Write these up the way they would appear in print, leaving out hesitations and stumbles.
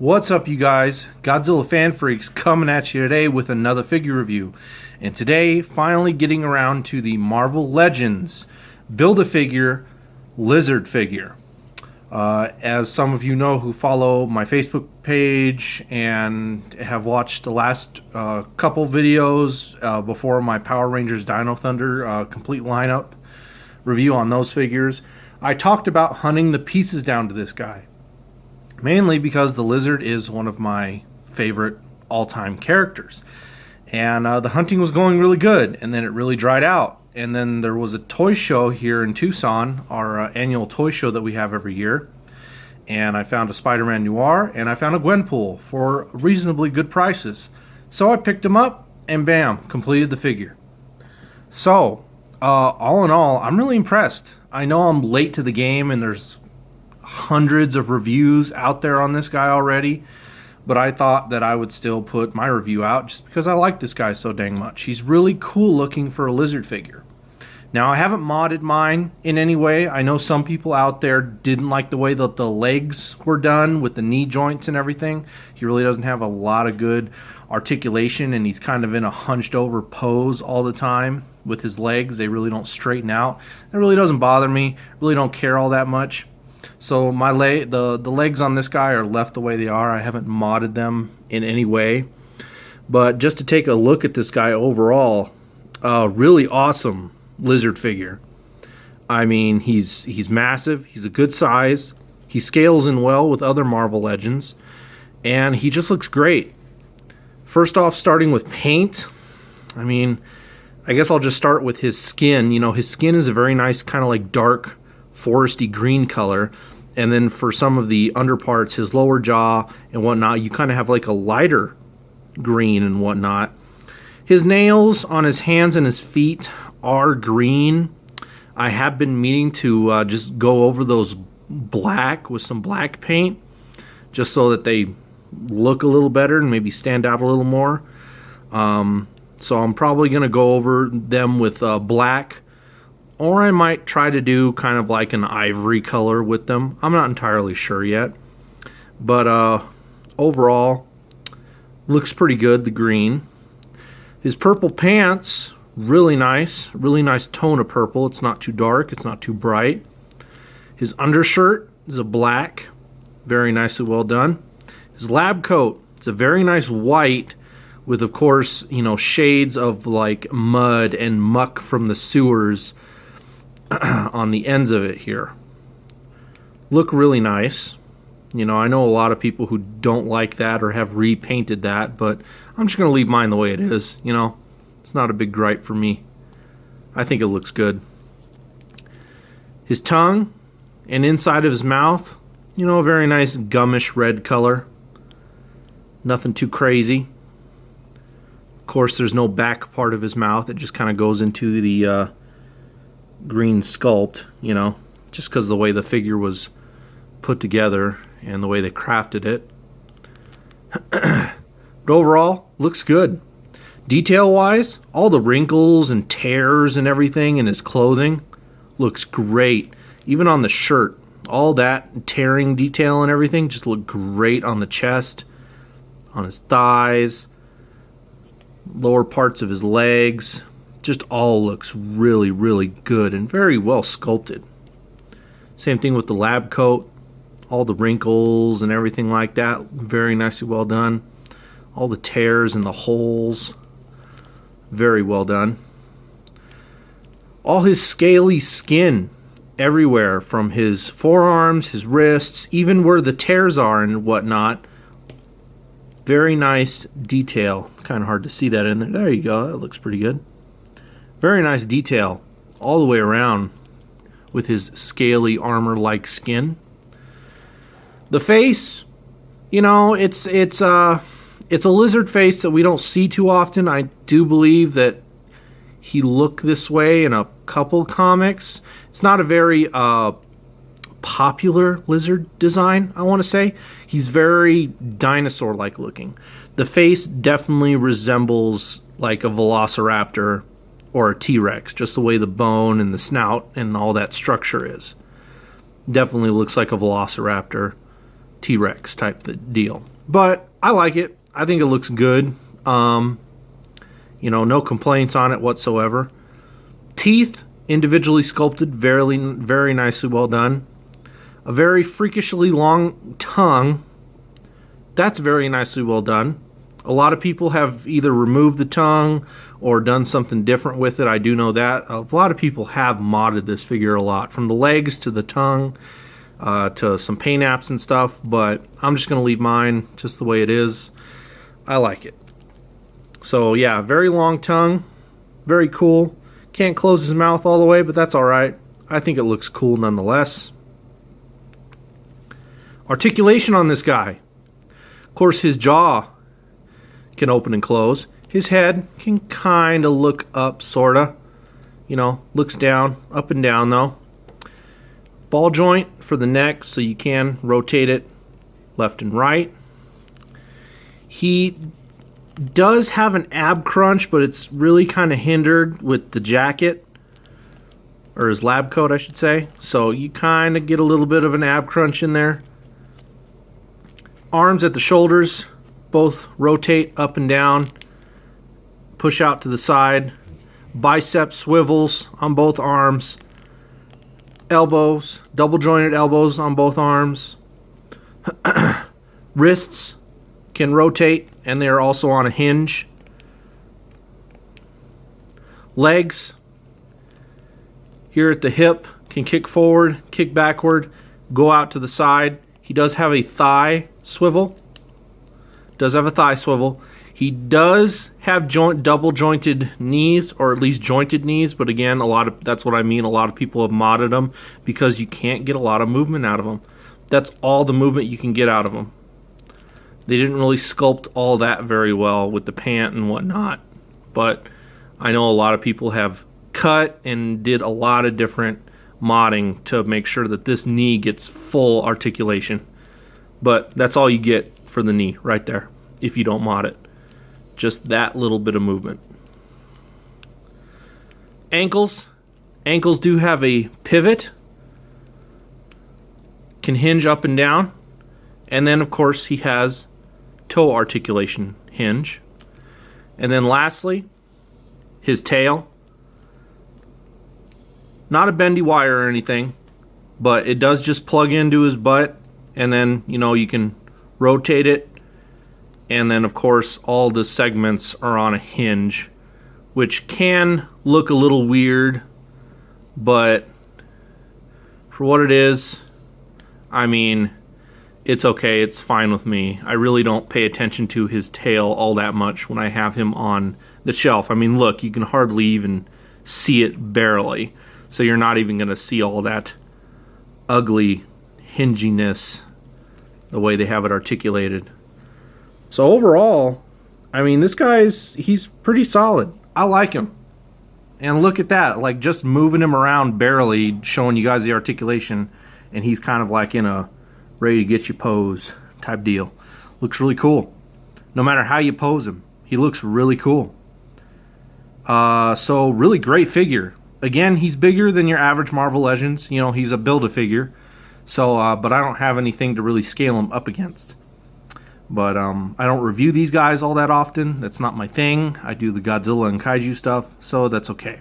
What's up, you guys? Godzilla Fan Freaks coming at you today with another figure review. And today, finally getting around to the Marvel Legends Build-A-Figure Lizard figure. As some of you know who follow my Facebook page and have watched the last couple videos before my Power Rangers Dino Thunder complete lineup review on those figures, I talked about hunting the pieces down to this guy. Mainly because the Lizard is one of my favorite all-time characters. And the hunting was going really good, and then it really dried out. And then there was a toy show here in Tucson, our annual toy show that we have every year. And I found a Spider-Man Noir, and I found a Gwenpool for reasonably good prices. So I picked them up, and bam, completed the figure. So, all in all, I'm really impressed. I know I'm late to the game, and there's hundreds of reviews out there on this guy already, but I thought that I would still put my review out just because I like this guy so dang much. He's really cool looking for a Lizard figure. Now, I haven't modded mine in any way. I know some people out there didn't like the way that the legs were done with the knee joints and everything. He really doesn't have a lot of good articulation, and he's kind of in a hunched over pose all the time with his legs. They really don't straighten out. It really doesn't bother me. Really don't care all that much. So the legs on this guy are left the way they are. I haven't modded them in any way. But just to take a look at this guy overall, really awesome Lizard figure. I mean, he's massive. He's a good size. He scales in well with other Marvel Legends. And he just looks great. First off, starting with paint. I mean, I guess I'll just start with his skin. You know, his skin is a very nice kind of like dark foresty green color, and then for some of the underparts, his lower jaw and whatnot, you kind of have like a lighter green and whatnot. His nails on his hands and his feet are green. I have been meaning to just go over those black with some black paint just so that they look a little better and maybe stand out a little more. So I'm probably going to go over them with black, or I might try to do kind of like an ivory color with them. I'm not entirely sure yet. But overall, looks pretty good, the green. His purple pants, really nice tone of purple. It's not too dark, it's not too bright. His undershirt is a black, very nicely well done. His lab coat, it's a very nice white with, of course, you know, shades of like mud and muck from the sewers on the ends of it here. Look really nice. You know, I know a lot of people who don't like that or have repainted that, but I'm just going to leave mine the way it is. You know, it's not a big gripe for me. I think it looks good. His tongue and inside of his mouth, you know, a very nice gummish red color. Nothing too crazy. Of course, there's no back part of his mouth. It just kind of goes into the green sculpt, you know, just because of the way the figure was put together and the way they crafted it. But overall, looks good. Detail wise, all the wrinkles and tears and everything in his clothing looks great. Even on the shirt, all that tearing detail and everything just look great on the chest, on his thighs, lower parts of his legs. Just all looks really, really good and very well sculpted. Same thing with the lab coat. All the wrinkles and everything like that, very nicely well done. All the tears and the holes, very well done. All his scaly skin everywhere, from his forearms, his wrists, even where the tears are and whatnot. Very nice detail. Kind of hard to see that in there. There you go, that looks pretty good. Very nice detail all the way around with his scaly armor-like skin. The face, you know, it's a lizard face that we don't see too often. I do believe that he looked this way in a couple comics. It's not a very popular lizard design, I want to say. He's very dinosaur-like looking. The face definitely resembles like a velociraptor or a T-Rex, just the way the bone and the snout and all that structure is. Definitely looks like a velociraptor. T-Rex type deal. But I like it. I think it looks good. You know, no complaints on it whatsoever. Teeth, individually sculpted, very nicely well done. A very freakishly long tongue. That's very nicely well done. A lot of people have either removed the tongue or done something different with it. I do know that. A lot of people have modded this figure a lot, from the legs to the tongue to some paint apps and stuff, but I'm just going to leave mine just the way it is. I like it. So yeah, very long tongue, very cool. Can't close his mouth all the way, but that's alright. I think it looks cool nonetheless. Articulation on this guy. Of course, his jaw can open and close. His head can kind of look up, sorta. You know, looks down, up and down though. Ball joint for the neck, so you can rotate it left and right. He does have an ab crunch, but it's really kind of hindered with the jacket, or his lab coat I should say, so you kind of get a little bit of an ab crunch in there. Arms at the shoulders both rotate up and down, push out to the side. Bicep swivels on both arms. Elbows, double jointed elbows on both arms. Wrists can rotate, and they are also on a hinge. Legs here at the hip can kick forward, kick backward, go out to the side. He does have a thigh swivel. He does have double jointed knees, or at least jointed knees, but again, that's what I mean. A lot of people have modded them because you can't get a lot of movement out of them. That's all the movement you can get out of them. They didn't really sculpt all that very well with the pant and whatnot, but I know a lot of people have cut and did a lot of different modding to make sure that this knee gets full articulation. But that's all you get for the knee right there if you don't mod it. Just that little bit of movement. Ankles do have a pivot, can hinge up and down, and then of course he has toe articulation hinge. And then lastly, his tail. Not a bendy wire or anything, but it does just plug into his butt, and then, you know, you can rotate it, and then of course all the segments are on a hinge, which can look a little weird, but for what it is, I mean, it's okay, it's fine with me. I really don't pay attention to his tail all that much when I have him on the shelf. I mean, look, you can hardly even see it, barely. So you're not even going to see all that ugly hinginess the way they have it articulated. So overall, I mean, this he's pretty solid. I like him. And look at that, like just moving him around barely, showing you guys the articulation, and he's kind of like in a ready to get you pose type deal. Looks really cool. No matter how you pose him, he looks really cool. So really great figure. Again, he's bigger than your average Marvel Legends. You know, he's a Build-A-Figure. So, but I don't have anything to really scale him up against. But I don't review these guys all that often. That's not my thing. I do the Godzilla and Kaiju stuff, so that's okay.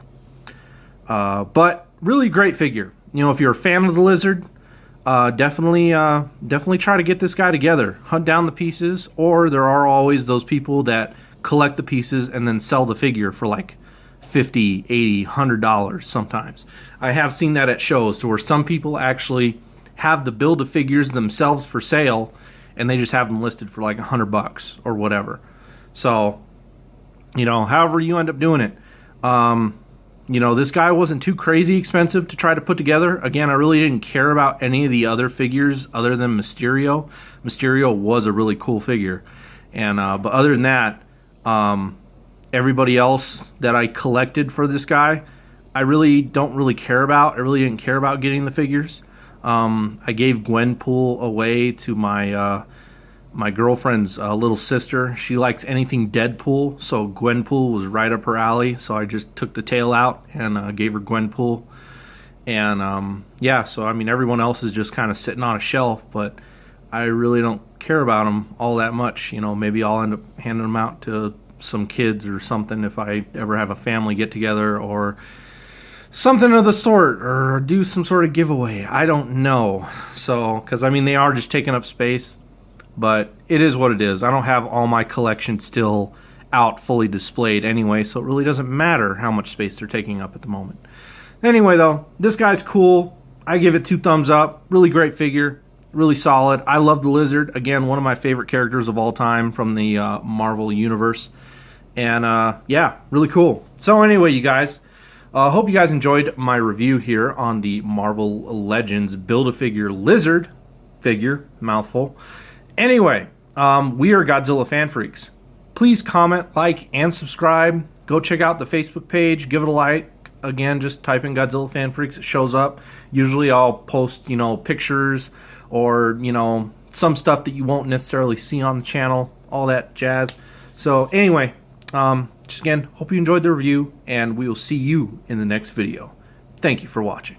But really great figure. You know, if you're a fan of the Lizard, definitely try to get this guy together. Hunt down the pieces, or there are always those people that collect the pieces and then sell the figure for like $50, $80, $100 sometimes. I have seen that at shows, to where some people actually have the Build-A-Figures themselves for sale, and they just have them listed for like $100 or whatever. So, you know, however you end up doing it. You know, this guy wasn't too crazy expensive to try to put together. Again, I really didn't care about any of the other figures other than Mysterio. Mysterio was a really cool figure. And but other than that, everybody else that I collected for this guy, I really don't care about. I really didn't care about getting the figures. I gave Gwenpool away to my my girlfriend's little sister. She likes anything Deadpool, so Gwenpool was right up her alley. So I just took the tail out and gave her Gwenpool. And yeah, so I mean, everyone else is just kind of sitting on a shelf, but I really don't care about them all that much. You know, maybe I'll end up handing them out to some kids or something if I ever have a family get together or something of the sort, or do some sort of giveaway. I don't know. So, because I mean, they are just taking up space, but it is what it is. I don't have all my collection still out fully displayed anyway, so it really doesn't matter how much space they're taking up at the moment. Anyway though, this guy's cool. I give it 2 thumbs up. Really great figure, really solid. I love the Lizard. Again, one of my favorite characters of all time from the Marvel universe. And yeah, really cool. So anyway, you guys, hope you guys enjoyed my review here on the Marvel Legends Build-A-Figure Lizard figure, mouthful. Anyway, we are Godzilla Fan Freaks. Please comment, like, and subscribe. Go check out the Facebook page. Give it a like. Again, just type in Godzilla Fan Freaks. It shows up. Usually I'll post, you know, pictures or, you know, some stuff that you won't necessarily see on the channel. All that jazz. So anyway, just again, hope you enjoyed the review, and we will see you in the next video. Thank you for watching.